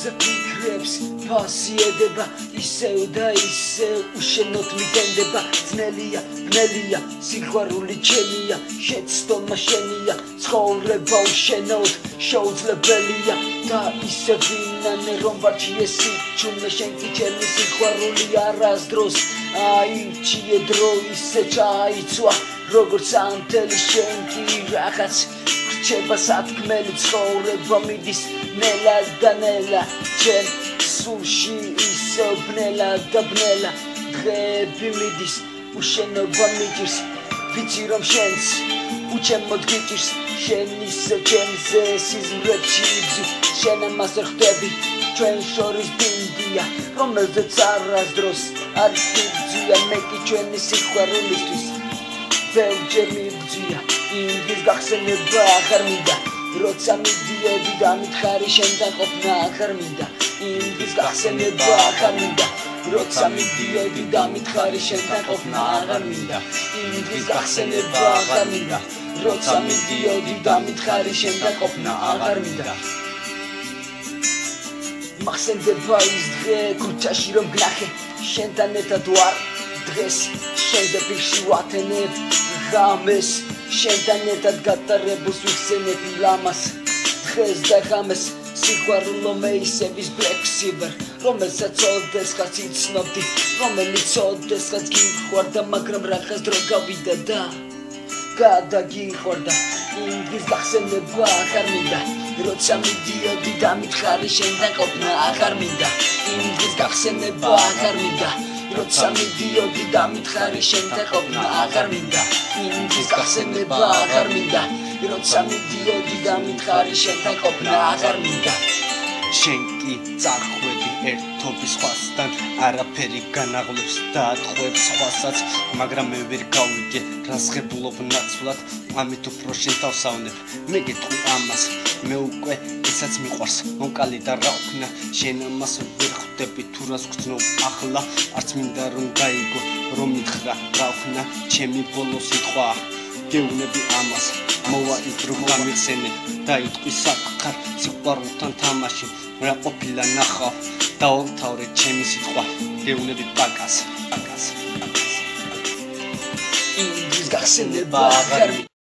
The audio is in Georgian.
ყველაზე ფიქრებს ფასიედება ისევ და ისევ უშენოდ მიგენდება ძნელია სიყვარული ჩემია შეცდომა შენია ცხოვრება უშენოდ შეუძლებელია და ისე ვინანე რომ ვარჩიე სიჩუმე შენ კი ჩემი სიყვარული არასდროს აირჩიე დრო ისე ჩაიცვა როგორც ამდელი შენ კი რაღაც რჩება სათქმელი ცხოვრება მიდის ნელა და ნელა ჩემ სულში ისე ბნელა და ბნელა დღეები მიდის უშენობა მიჭირს ვიცი რომ შენც უჩემოდ გიჭირს შენ ისე ჩემზე სიზმრებში იბზი შენ ამას არ ხვდები ჩვენ შორის ბინდია რომელზეც არასდროს არ გიბძია მე კი ჩვენი სიყვარულისთვის ბევრჯერ მიბძია იმის გახსენება აღარ მინდა როცა მიდიოდი და მითხარი შენთან ყოფნა აღარ მინდა იმის გახსენება აღარ მინდა როცა მიდიოდი და მითხარი შენთან ყოფნა აღარ მინდა იმის გახსენება აღარ მინდა როცა მიდიოდი და მითხარი შენთან ყოფნა აღარ მინდა მახსენდება ის დღე ქუჩაში რომ გნახე შენთან ერთად ვარ დღეს შენზე პირში ვათენებ ღამეს შენთან ერთად გატარებულს ვიხსენებ ლამას დღეს და ღამეს სიყვარულო მე ისევის Black Silver რომელსაც ოდესღაც იცნობდი რომელიც ოდესღაც გიყვარდა მაგრამ რაღაც დრო გავიდა და გადაგიყვარდა იმის გახსენება აღარ მინდა როცა მიდიოდი და მითხარი შენთან ყოფნა აღარ მინდა იმის გახსენება აღარ მინდა როცა მიდიოდი და მითხარი შენთან ყოფნა აღარ მინდა იმის გახსენება აღარ მინდა როცა მიდიოდი და მითხარი შენთან ყოფნა აღარ მინდა შენ კი წარხვედი ერთობის სხვასთან არაფერი განაღლებს და ატყვევს სხვასაც მაგრამ მე ვერ გავიგე რას ღებულობ ნაცვლად ამით უფრო შენ დავსავნებ მე გეტყვი ამას მე უკვე ესაც მიყვარს მომკალი და რა ვქნა შენ ამას ვერ ხვდები თუ რას გრძნობ ახლა არც მინდა რომ გაიგო რომ მითხრა რა ვქნა ჩემი ბოლო სიტყვა გეუბნები ამას მოვა ის რომ გამიხსენე და იტყვი საკხარ სიყვარულთან თამაში რა ყოფილა ნახავ დაავთავრე ჩემი სიტყვა გეუბნები პაკას იმის გახსენება აღარ